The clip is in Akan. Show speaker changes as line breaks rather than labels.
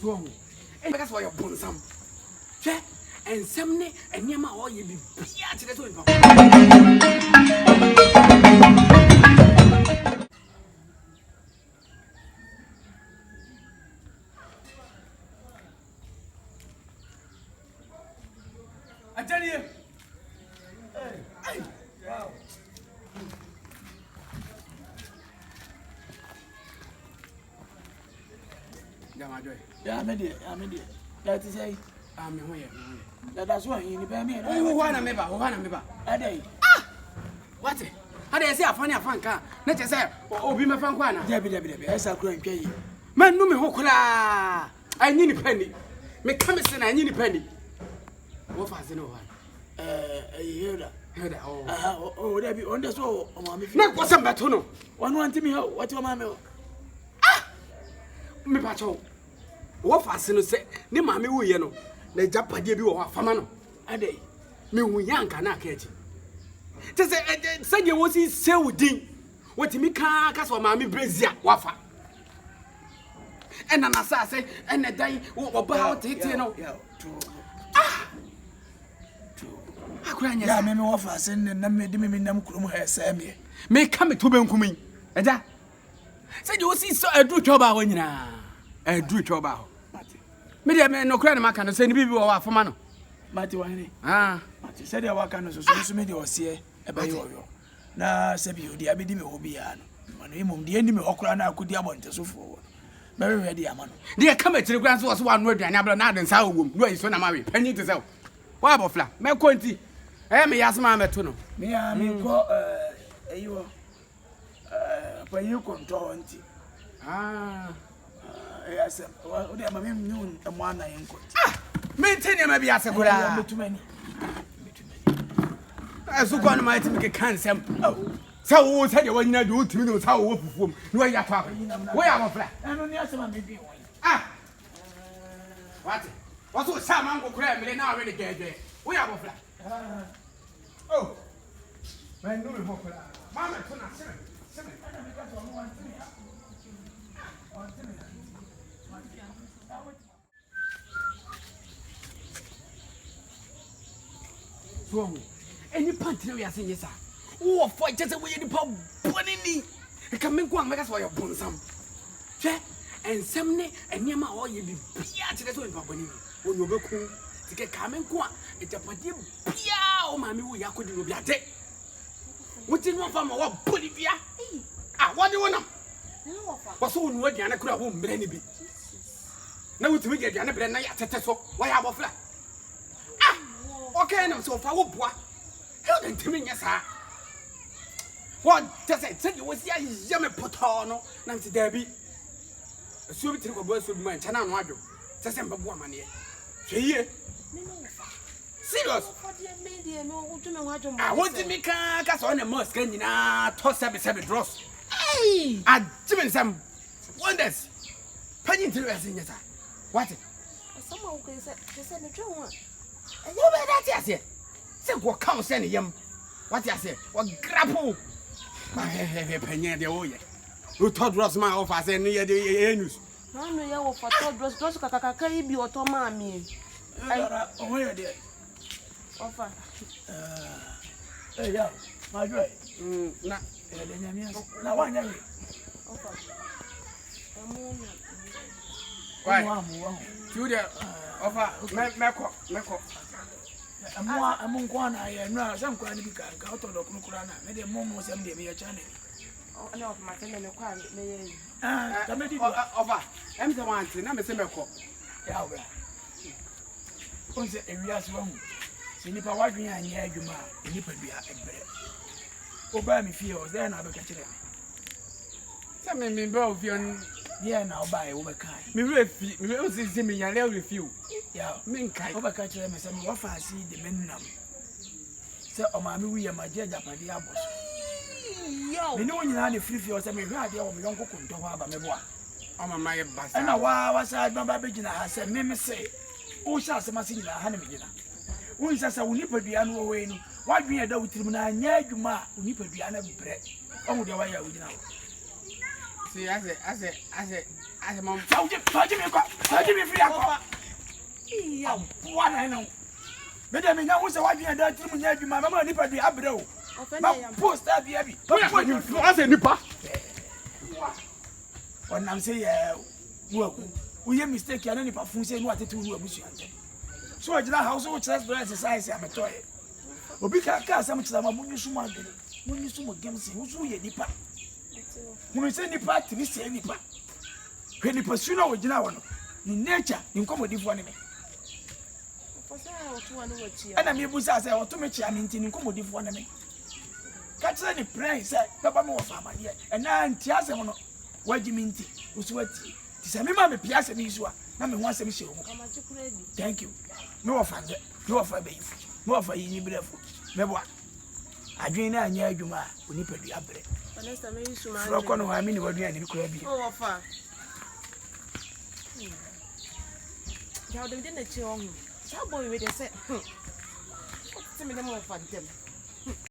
So, and that's why you're born some. And some and Yama or you be to the twin. I tell you. Hey. Wow.
Yeah, I'm idiot. That is a
I'm here.
that's why you need me.
Oh, one a member.
A day.
Ah! What? How do I say a funny car? Let us say, oh, be my friend.
Debbie, as I couldn't pay you.
Man, no me hokula. I need a penny. Me come and I need a penny. What was no one?
Oh, Debbie, on the soul.
Not what's a batono.
One want me out. What's your mamma?
Ah! Me pacho. What fascino say? Ne mammy, we know. The Japadi or Famano.
A day.
Me, we young can not catch. Say you was his so ding. What me can't cast for Mammy Brazia, Wafa. And an assassin, and a day about it, you know. Ah! I couldn't have me off us and then made me name Sammy. May come to Benkumin. And that said you see so a do job when you are a do job. Media man no credit man can send people off for man.
Matty,
Ah,
Matty said I work on social media or see about you. Now, Sabi, the Abidi will be an. The enemy of Crana could be want to so forward. Very ready, Amano. Dear, come to the grand was 1 word and Ablanad and Sour Womb. Where is when I'm married? Penny to sell. Why, Bofla? My quantity. I am a Yasma Tuno. Me, I mean, you but you control. Ah, yes, well, they are my noon and 1 I am good. Ah, maintain him, maybe as a good too many. As you gone might make a cancer. Oh, so what you when you do to me, how whoop, where you are talking? Where am I flat? I don't know some maybe. Ah, what? What's some uncle Cram now already get there? We are flat. Oh, man, no more. Mamma, so, any pantry we are saying, yes, sir. Oh, fight just away in the pub, bunny. I come in, make us why you're born some. And some and Yama or you be to the twin papa when you go cool to get coming qua. It's a party, oh, mammy, we are couldn't be a day. What did one farmer or Bolivia? Ah, what do you want? What's all what Yana could have won, Benny be? Now to make a Yana Brenna at a why have a flat? Ah, okay, I'm so far. How then to me, yes, sir. What does it say? You was young Potano, Nancy Derby. A sweet little boy with my China Wadu. December woman here. Here. Serious. I want to make a cast on a mosque and toss 7 dross. Hey, I Jimmy some wonders. Penny to us in your side. What? Someone said the true one. And you better that's it. Say what comes any yum. What I say? What grapple? My penny the oil. Who told Rossman off as any of the news?
I know you for told Ross Kaka be or Tommy.
Where dear?
Offer.
Hey, yeah, my great. Now, why never?
Why? Julia, offer, Mako. I'm one. I am now some kind of go to the Kukurana, made a moment some day, a channel.
Oh, no, my friend, and a quiet.
Offer, I'm the one to number Semako. Yeah, well. Who's the areas wrong? Sinipa wadwi anya adwuma nipa bia ebre oba mi fie o there na be ka kire se me bra o fie on there na oba e wo be kai me refi me o sisi me yale refi ya me nkai oba ka kire me se me wafa asi de menam se o ma me wi ya maje japade aboso yo me no nyina na free fie o se me hwe ade o me yonko konto ho aba me boa o ma ma ye basa na wa sa ba be gina ha se me se o sha se ma se nyina ha na me gina unsasa unipadua no we no wadwen da wutirim na anya adwuma unipadua na bre omu de waya wugina wo
See, I said, mom.
Fauji me free akwa.
Iya.
One I know. Bede me nya wo se wadwen da tiri mu nya adwuma mama nipa du abrɛ o. Ma post that bi abi.
I said, Nipa.
Onam say wo ye mistake ya na nipa fun say no atete wo abusu ante. So agina house wo chest for exercise am toy. Obi ka asam chira ma munyi suma gele. Munyi suma gemsi wo so ye nipa. Mun say nipa tiri say nipa. Hwe nipa su na wo gina wo no. Ni nature ni nkomodifo ne me. Ana me busa say oto me chia me nti ni nkomodifo ne me. Ka tira ni pray say baba me wo fama ye. Ena nti asem no waji me nti wo so ati. Ti say me ma me pia asem isu a na me ho asem hye wo. Thank you. Me wo fa be yifu. Me wo fa yi ni brefo. Me bo adwen na anya adwuma oni padu abre.
Honesta me isu ma.
Fro kono ha me ni wadwen ani ko abi.
Oh wo fa. Ya dem de na chi ohun. Sa boy we dey say. What me dem wo fa dem.